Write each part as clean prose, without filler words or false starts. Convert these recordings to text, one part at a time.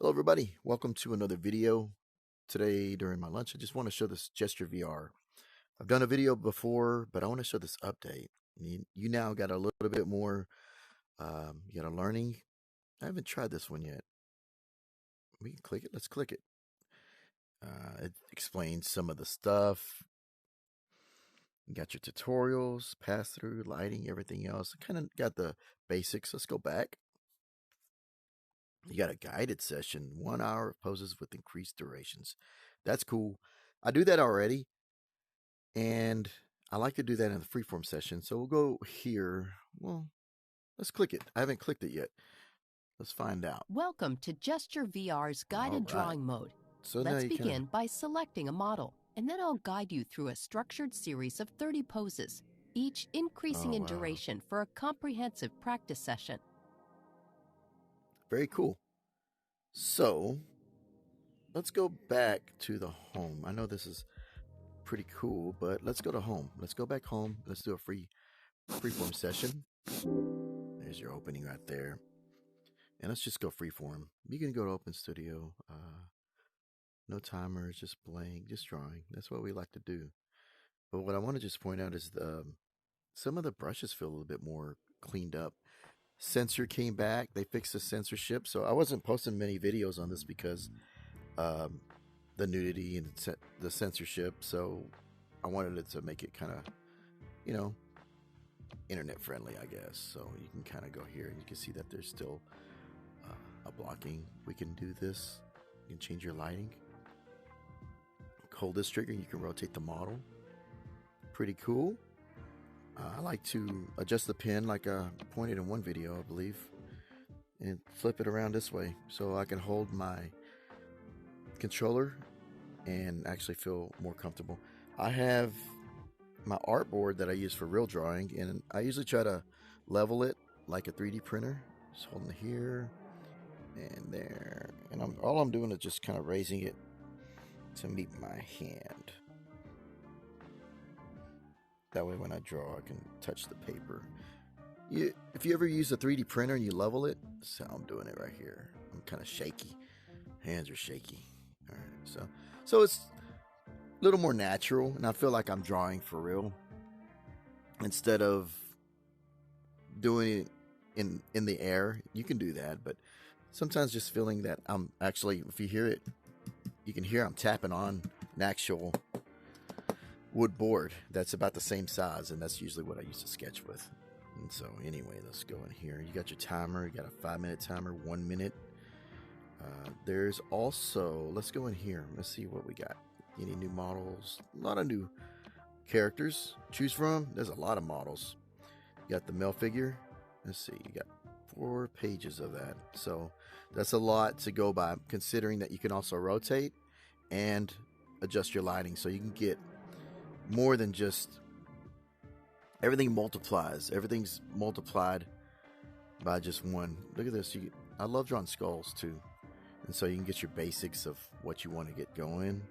Hello everybody, welcome to another video. Today during my lunch I just want to show this Gesture VR. I've done a video before, but I want to show this update. You now got a little bit more, you got a learning. I haven't tried this one yet. We can click it, let's click it. It explains some of the stuff. You got your tutorials, pass through, lighting, everything else. Kind of got the basics. Let's go back. You got a guided session, 1 hour of poses with increased durations. That's cool. I do that already, and I like to do that in the freeform session. So we'll go here. Well, let's click it. I haven't clicked it yet. Let's find out. Welcome to Gesture VR's guided drawing mode. So Let's begin by selecting a model, and then I'll guide you through a structured series of 30 poses, each increasing in duration for a comprehensive practice session. Very cool. So let's go back to the home. I know this is pretty cool, but let's go to home. Let's go back home. Let's do a freeform session. There's your opening right there. And let's just go freeform. You can go to Open Studio. No timers, just blank, just drawing. That's what we like to do. But what I want to just point out is some of the brushes feel a little bit more cleaned up. Censor came back. They fixed the censorship. So I wasn't posting many videos on this because the nudity and the censorship. So I wanted it to make it kind of, internet friendly, I guess. So you can kind of go here and you can see that there's still a blocking. We can do this. You can change your lighting. Hold this trigger, you can rotate the model. Pretty cool. I like to adjust the pen like I pointed in one video, I believe, and flip it around this way so I can hold my controller and actually feel more comfortable. I have my artboard that I use for real drawing, and I usually try to level it like a 3D printer. Just holding it here and there, and all I'm doing is just kind of raising it to meet my hand. That way when I draw I can touch the paper. If you ever use a 3D printer and you level it, so I'm doing it right here. I'm kind of shaky. Hands are shaky. Alright, so it's a little more natural, and I feel like I'm drawing for real instead of doing it in the air. You can do that, but sometimes just feeling that I'm actually, if you hear it, you can hear I'm tapping on an actual wood board that's about the same size, and that's usually what I used to sketch with. And so anyway, let's go in here. You got your timer. You got a 5-minute timer, 1 minute. There's also, let's go in here. Let's see what we got. Any new models? A lot of new characters to choose from. There's a lot of models. You got the male figure. Let's see. You got 4 pages of that. So that's a lot to go by, considering that you can also rotate and adjust your lighting, so you can get more than just everything multiplies. Everything's multiplied by just one. Look at this. I love drawing skulls too, and so you can get your basics of what you want to get going.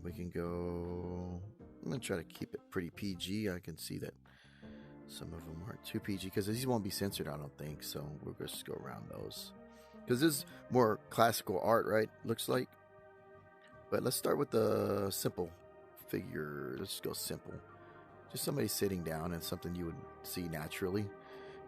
We can go. I'm gonna try to keep it pretty PG. I can see that some of them aren't too PG because these won't be censored, I don't think. So we'll just go around those because this is more classical art, right? Looks like. But let's start with the simple figure. Let's go simple. Just somebody sitting down and something you would see naturally.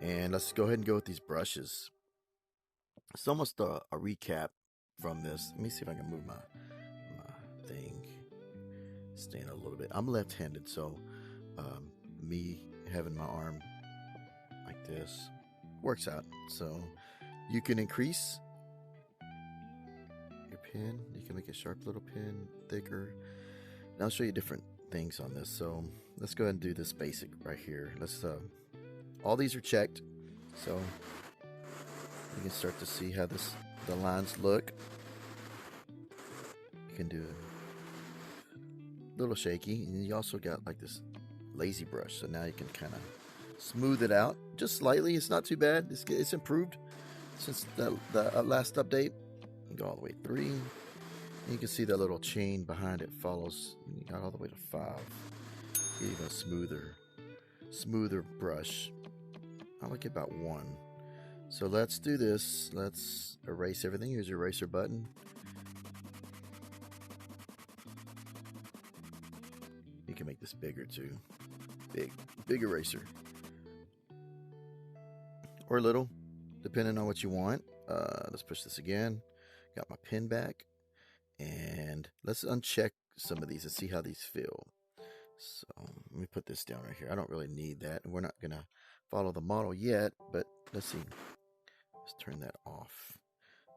And let's go ahead and go with these brushes. It's almost a recap from this. Let me see if I can move my thing. Stand a little bit. I'm left-handed, so me having my arm like this works out. So you can increase your pen. You can make a sharp little pen, thicker. And I'll show you different things on this. So let's go ahead and do this basic right here. Let's all these are checked, so you can start to see how the lines look. You can do a little shaky, and you also got like this lazy brush, so now you can kind of smooth it out just slightly. It's not too bad. It's improved since the last update. You go all the way 3. You can see that little chain behind it follows. You got all the way to 5. Even a smoother brush. I like it about 1. So let's do this. Let's erase everything. Here's your eraser button. You can make this bigger too. Big eraser. Or little, depending on what you want. Let's push this again. Got my pen back. And let's uncheck some of these and see how these feel. So let me put this down right here. I don't really need that. And we're not going to follow the model yet, but let's see. Let's turn that off.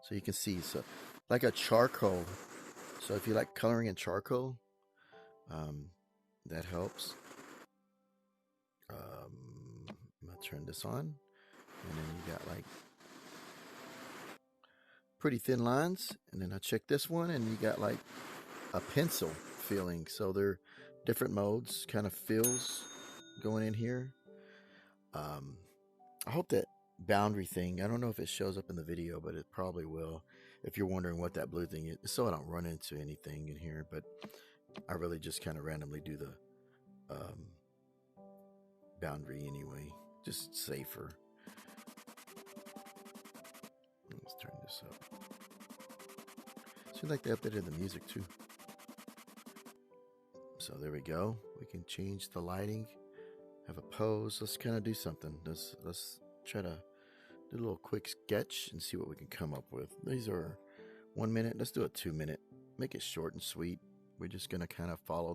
So you can see, so like a charcoal. So if you like coloring in charcoal, that helps. I'm going to turn this on. And then you got like pretty thin lines. And then I check this one and you got like a pencil feeling. So they're different modes, kind of feels going in here. I hope that boundary thing, I don't know if it shows up in the video, but it probably will. If you're wondering what that blue thing is, so I don't run into anything in here, but I really just kind of randomly do the boundary anyway, just safer. Let's turn this up. Seems like they updated the music too. So there we go. We can change the lighting, have a pose. Let's kind of do something. Let's try to do a little quick sketch and see what we can come up with. These are 1 minute. Let's do a 2 minute. Make it short and sweet. We're just going to kind of follow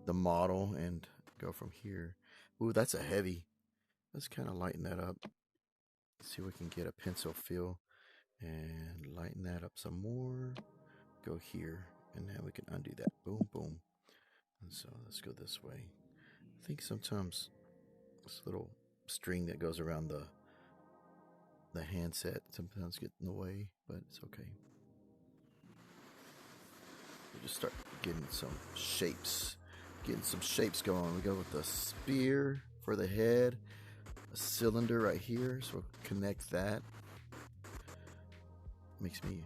the model and go from here. Ooh, that's a heavy. Let's kind of lighten that up. See if we can get a pencil feel and lighten that up some more. Go here and now we can undo that. Boom, boom. And so let's go this way. I think sometimes this little string that goes around the handset sometimes gets in the way, but it's okay. We just start getting some shapes. Going. We go with the spear for the head, a cylinder right here, so we'll connect that. Makes me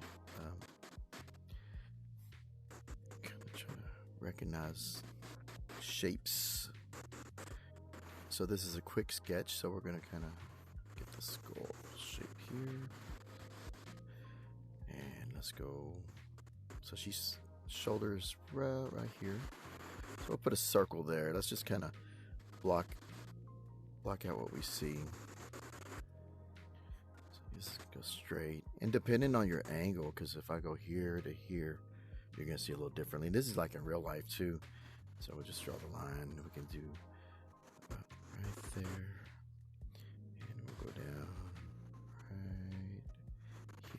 kind of try to recognize shapes. So this is a quick sketch, so we're going to kind of get the skull shape here. And let's go. So she's shoulders right here. So we'll put a circle there. Let's just kind of block out what we see. So just go straight. And depending on your angle, because if I go here to here, you're going to see a little differently. This is like in real life too. So we'll just draw the line. We can do right there. And we'll go down right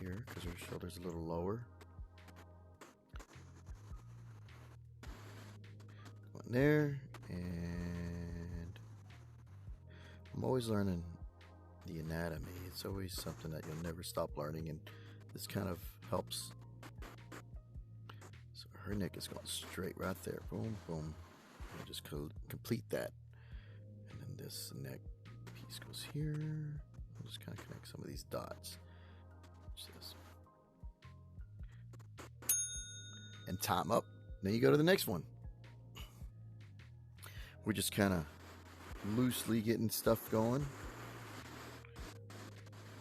here because her shoulder's a little lower. One there. And I'm always learning the anatomy. It's always something that you'll never stop learning. And this kind of helps. So her neck is going straight right there. Boom, boom. I'll just complete that. And then this neck piece goes here. I'll just kind of connect some of these dots. And time up. Then you go to the next one. We're just kind of loosely getting stuff going.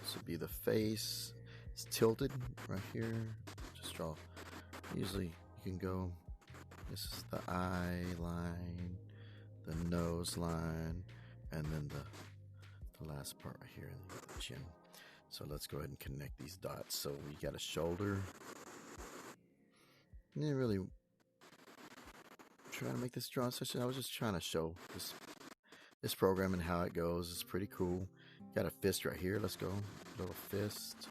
This would be the face. It's tilted right here. Just draw. Usually you can go. This is the eye line, the nose line, and then the last part right here, and the chin. So let's go ahead and connect these dots. So we got a shoulder. I didn't really try to make this drawing session. I was just trying to show this program and how it goes. It's pretty cool. Got a fist right here. Let's go. Little fist.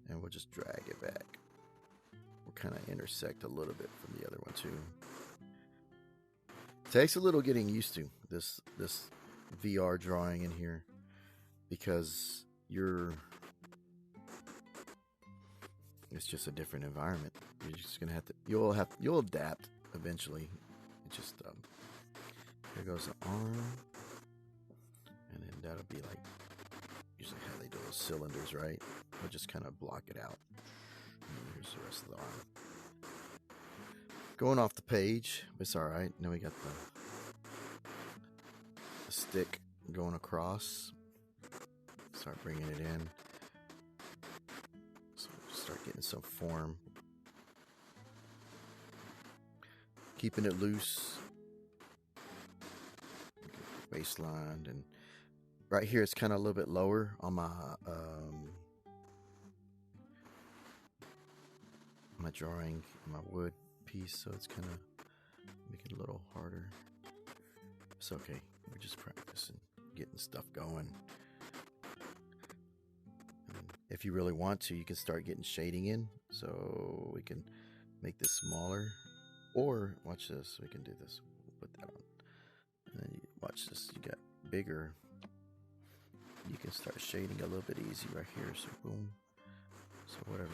And we'll just drag it back. We'll kind of intersect a little bit from the other one too. Takes a little getting used to this VR drawing in here because it's just a different environment. You're just gonna you'll adapt eventually. It just here goes the arm, and then that'll be like usually how they do those cylinders, right? We'll just kind of block it out. And here's the rest of the arm. Going off the page, it's all right. Now we got the stick going across. Start bringing it in. start getting some form. Keeping it loose. Baseline, and right here it's kind of a little bit lower on my my drawing, my wood piece, so it's kind of make it a little harder. It's okay. We're just practicing, getting stuff going. And if you really want to, you can start getting shading in, so we can make this smaller. Or watch this. We can do this. We'll put that on. And then you watch this. You got bigger. You can start shading a little bit easy right here. So boom. So whatever.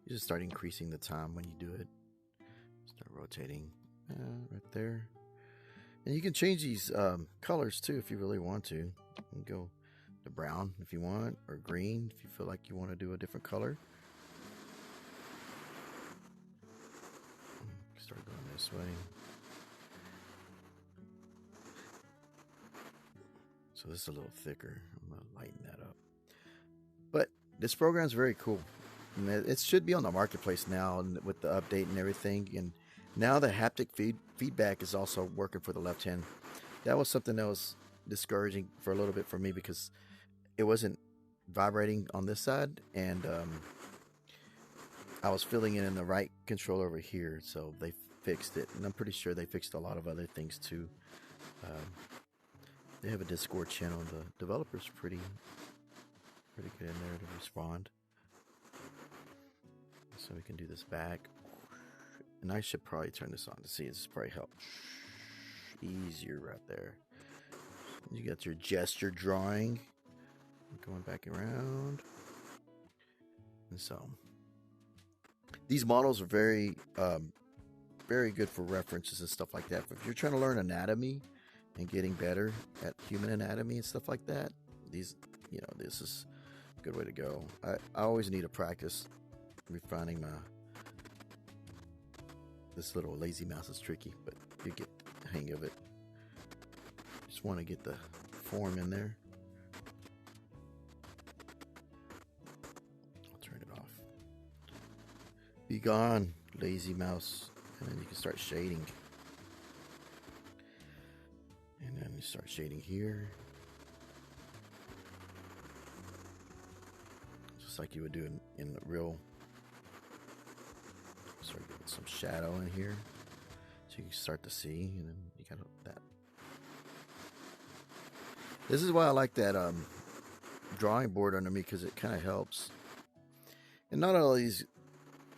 You just start increasing the time when you do it. Start rotating right there. And you can change these colors too if you really want to. You can go to brown if you want, or green if you feel like you want to do a different color. Start going this way. So this is a little thicker. I'm going to lighten that up. But this program is very cool. And it should be on the marketplace now, and with the update and everything. And now the haptic feedback is also working for the left hand. That was something that was discouraging for a little bit for me, because it wasn't vibrating on this side, and I was feeling it in the right controller over here. So they fixed it, and I'm pretty sure they fixed a lot of other things too. They have a Discord channel. The developer's pretty good in there to respond. So we can do this back. And I should probably turn this on to see. This probably help easier right there. You got your gesture drawing. Going back around. And so these models are very good for references and stuff like that. But if you're trying to learn anatomy and getting better at human anatomy and stuff like that, these, this is a good way to go. I always need to practice refining this little lazy mouse is tricky, but you get the hang of it. Just want to get the form in there. I'll turn it off. Be gone, lazy mouse. And then you can start shading. And then you start shading here. Just like you would do in the real. Start getting some shadow in here. So you can start to see, and then you got that. This is why I like that drawing board under me, because it kind of helps. And not all these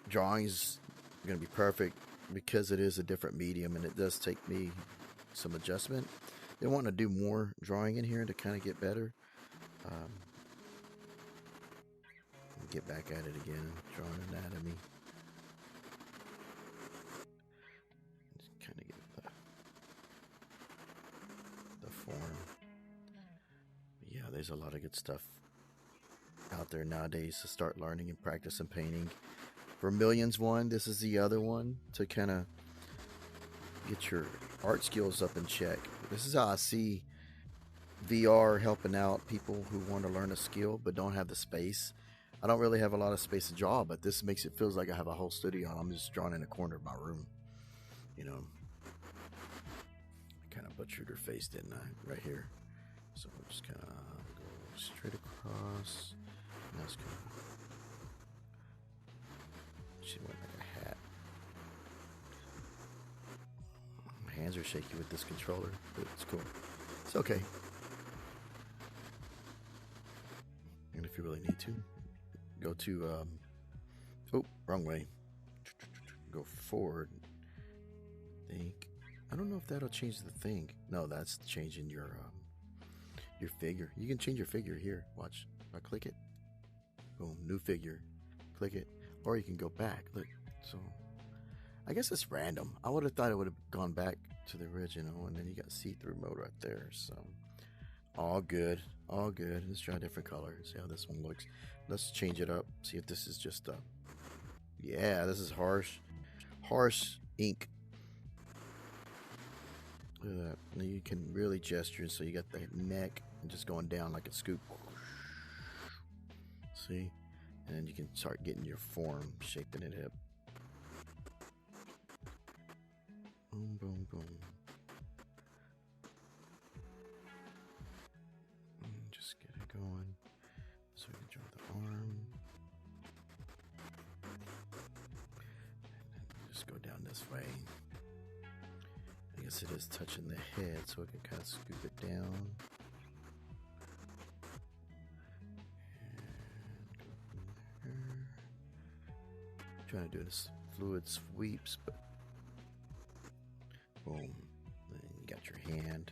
drawings are going to be perfect, because it is a different medium, and it does take me some adjustment. They want to do more drawing in here to kind of get better. Get back at it again, drawing anatomy. Just kind of get the form. Yeah, there's a lot of good stuff out there nowadays to start learning and practicing painting. Vermilion's one. This is the other one to kind of get your art skills up in check. This is how I see VR helping out people who want to learn a skill but don't have the space. I don't really have a lot of space to draw, but this makes it feels like I have a whole studio. I'm just drawing in a corner of my room. I kind of butchered her face, didn't I? Right here. So I'm just kind of go straight across. And that's kind of. She went like a hat. My hands are shaky with this controller, but it's cool. It's okay. And if you really need to, go to, wrong way. Go forward. I don't know if that'll change the thing. No, that's changing your figure. You can change your figure here. Watch. I click it. Boom, new figure. Click it. Or you can go back. Look. So, I guess it's random. I would have thought it would have gone back to the original, and then you got see-through mode right there. So, all good. All good. Let's try a different color. See how this one looks. Let's change it up. See if this is just yeah, this is harsh ink. Look at that. Now you can really gesture, so you got the neck and just going down like a scoop. See? And then you can start getting your form, shaping it up. Boom, boom, boom. And just get it going. So we can draw the arm. And then just go down this way. I guess it is touching the head, so we can kind of scoop it down. Trying to do this fluid sweeps, but boom. Then you got your hand.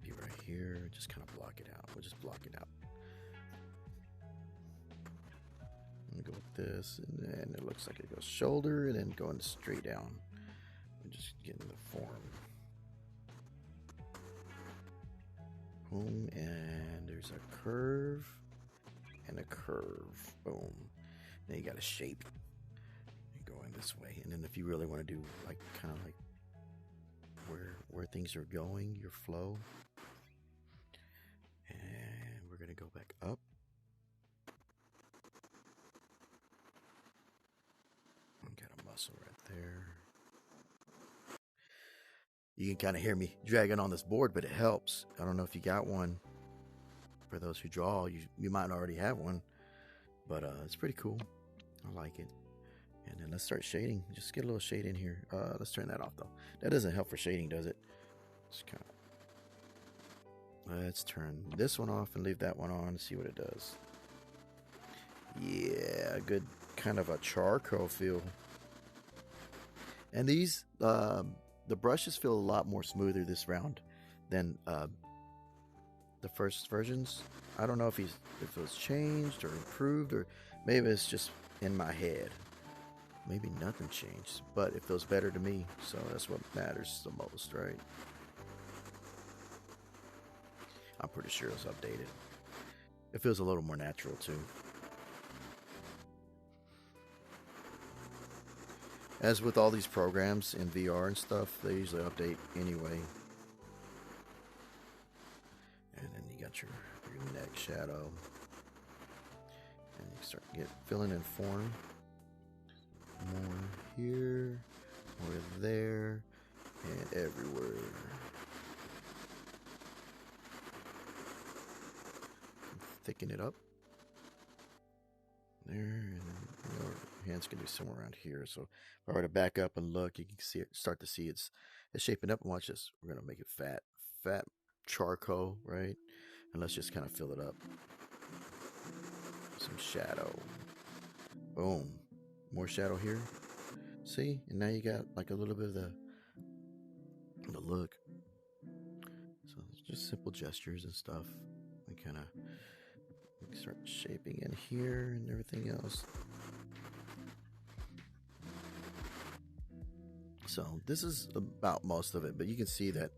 Be right here. Just kind of block it out. We'll just block it out. I'm gonna go with this, and then it looks like it goes shoulder, and then going straight down. And just getting the form. Boom, and there's a curve and a curve. Boom. Then you got a shape. You're going this way, and then if you really want to do like kind of like where things are going, your flow, and we're gonna go back up. And got a muscle right there. You can kind of hear me dragging on this board, but it helps. I don't know if you got one. For those who draw, you might already have one, but it's pretty cool. I like it. And then let's start shading. Just get a little shade in here. Let's turn that off though. That doesn't help for shading, does it? Just kind of. Let's turn this one off and leave that one on and see what it does. Yeah, good kind of a charcoal feel. And these, the brushes feel a lot more smoother this round than the first versions. I don't know if it was changed or improved, or maybe it's just in my head. Maybe nothing changed, but it feels better to me, so that's what matters the most, right? I'm pretty sure it's updated. It feels a little more natural too. As with all these programs in VR and stuff, they usually update anyway. And then you got your neck shadow. And you start filling in form. More here, more there, and everywhere. Thicken it up. There, and then your hand's gonna be somewhere around here. So if I were to back up and look, you can see it, start to see it's shaping up. And watch this. We're gonna make it fat charcoal, right? And let's just kind of fill it up. Some shadow. Boom. More shadow here. See? And now you got like a little bit of the look. So it's just simple gestures and stuff. We kind of start shaping in here and everything else. So this is about most of it, but you can see that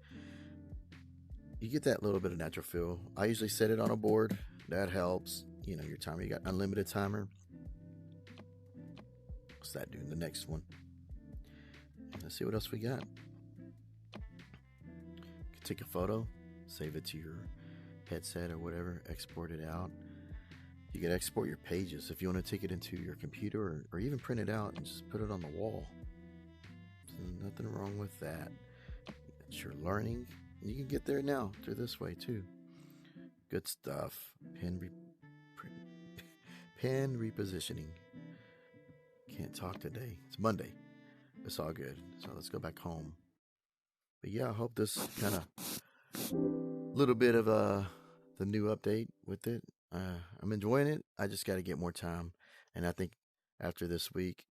you get that little bit of natural feel. I usually set it on a board. That helps. You know, your timer, you got unlimited timer. What's that doing? The next one. Let's see what else we got. You can take a photo, save it to your headset or whatever, export it out. You can export your pages if you want to take it into your computer, or even print it out and just put it on the wall. There's nothing wrong with that. It's your learning. You can get there now through this way too. Good stuff. Pen repositioning. Can't talk today. It's Monday. It's all good. So let's go back home. But yeah, I hope this kind of little bit of the new update with it. I'm enjoying it. I just got to get more time, and I think after this week,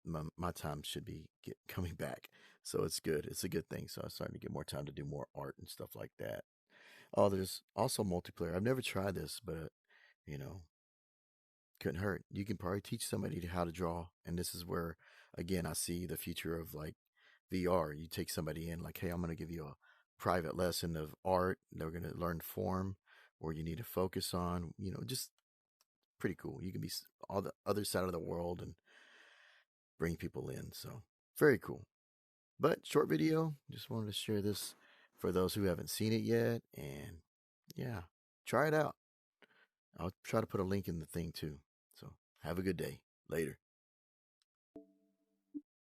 my time should be coming back. So it's good. It's a good thing. So I'm starting to get more time to do more art and stuff like that. Oh, there's also multiplayer. I've never tried this, but you know, couldn't hurt. You can probably teach somebody how to draw, and this is where, again, I see the future of like VR. You take somebody in, like, hey, I'm going to give you a private lesson of art. They're going to learn form, or you need to focus on, you know, just pretty cool. You can be all the other side of the world and bring people in. So very cool. But short video, just wanted to share this for those who haven't seen it yet. And yeah, try it out. I'll try to put a link in the thing too. So have a good day. Later.